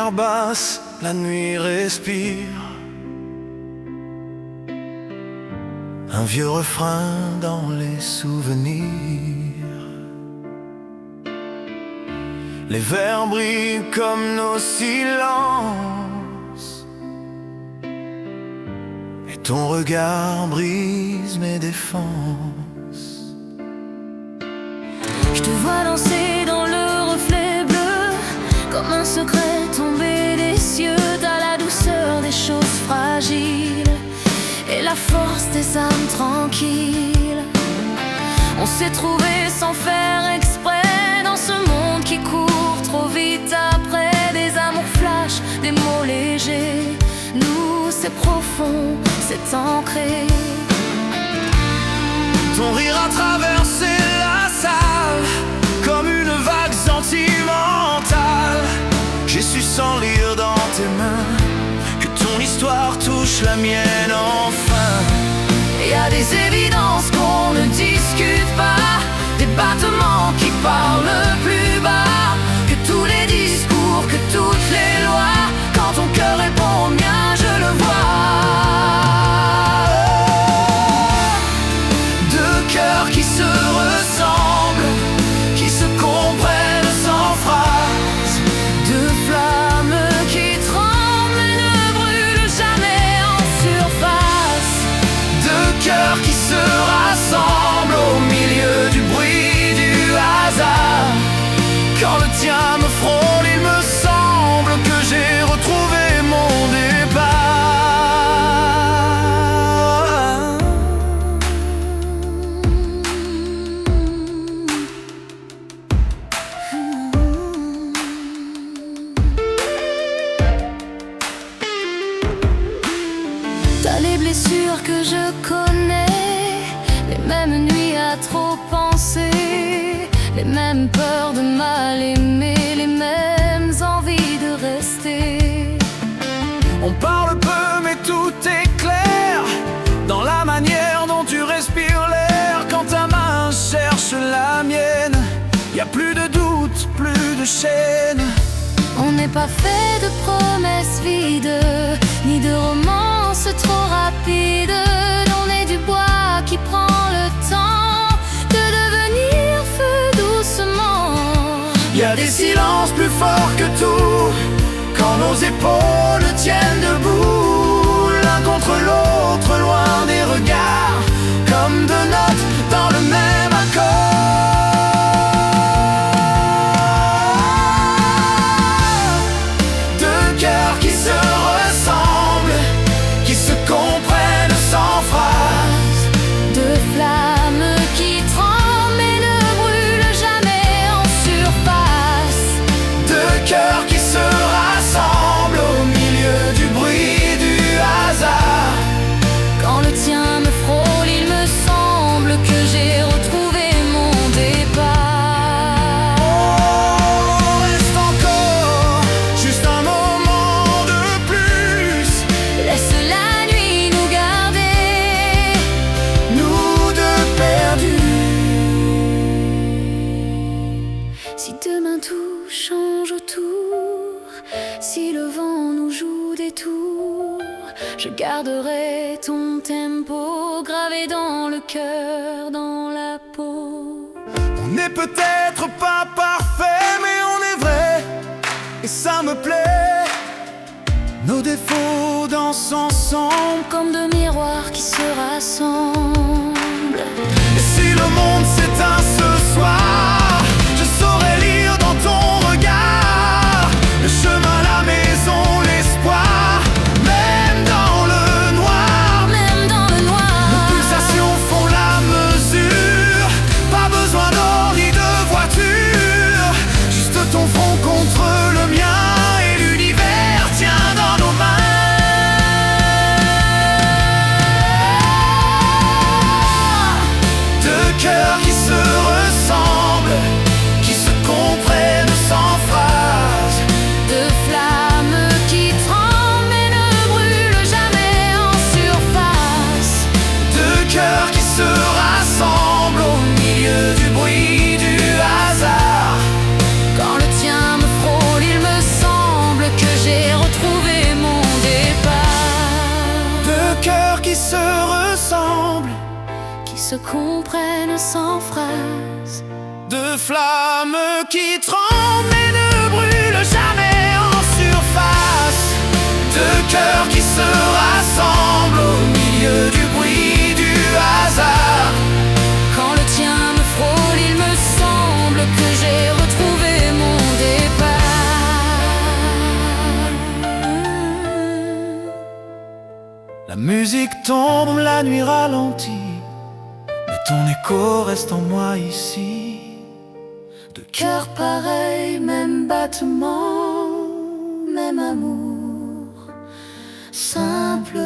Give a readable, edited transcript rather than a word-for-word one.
lumière basse, la nuit respire. Un vieux refrain dans les souvenirs. Les vers brillent comme nos silences, et ton regard brise mes défenses. Je te vois danser dans le reflet bleu, comme un secret tombé des cieux. T'as la douceur des choses fragiles et la force des âmes tranquilles. On s'est trouvés sans faire exprès dans ce monde qui court trop vite après des amours flash, des mots légers. Nous, c'est profond, c'est ancré. Ton rire a traversé la salle comme une vague sentimentale. J'ai su sans lire dans tes mains que ton histoire touche la mienne enfin. Y a des évidences qu'on ne discute pas, des battements qui parlent plus bas que tous les discours, que toutes les lois. Quand ton cœur répond au mien, je le vois. Deux cœurs qui se ressemblent, qui se comprennent sans phrase. Deux flammes qui tremblent et ne brûlent jamais en surface. Deux cœurs qui se rassemblent au milieu du bruit du hasard. Quand le tien me frôle, il me semble que j'ai retrouvé mon départ. T'as les blessures que je connais, les mêmes nuits à trop penser, les mêmes peurs de mal aimer, les mêmes envies de rester. On parle peu mais tout est clair dans la manière dont tu respires l'air. Quand ta main cherche la mienne, y a plus de doute, plus de chaîne. On n'est pas fait de promesses vides, ni de romances trop rapides. On est du bois qui prend le temps de devenir feu doucement. Y a des silences plus forts que tout, quand nos épaules tiennent debout, l'un contre l'autre, loin des regards, comme deux notes dans le même accord. Deux cœurs qui se ressemblent, qui se comprennent sans phrase. Deux flammes qui tremblent et ne brûlent jamais en surface. Deux cœurs qui se rassemblent au milieu du bruit du hasard. Quand le tien me frôle, il me semble que j'ai retrouvé mon départ. Oh, reste encore juste un moment de plus. Laisse la nuit nous garder, Nous deux perdus. si demain tout change autour, si le vent nous joue des tours, je garderai ton tempo gravé dans le cœur, dans la peau. On n'est peut-être pas parfait, mais on est vrai, et ça me plaît. Nos défauts dansent ensemble. Comme deux miroirs qui se rassemblent. Et si le monde s'éteint ce soir, je saurais lire dans ton regard le chemin, la maison, l'espoir. Même dans le noir, Même dans le noir, nos pulsations font la mesure. Pas besoin d'or ni de voiture, juste ton front contre le mien, et l'univers tient dans nos mains. Deux cœurs qui se ressemblent, se comprennent sans phrase. De flammes qui tremblent mais ne brûlent jamais en surface. De cœurs qui se rassemblent au milieu du bruit du hasard. Quand le tien me frôle, il me semble que j'ai retrouvé mon départ. La musique tombe, la nuit ralentit, mais ton écho reste en moi ici. De cœur pareil, même battement, même amour, simple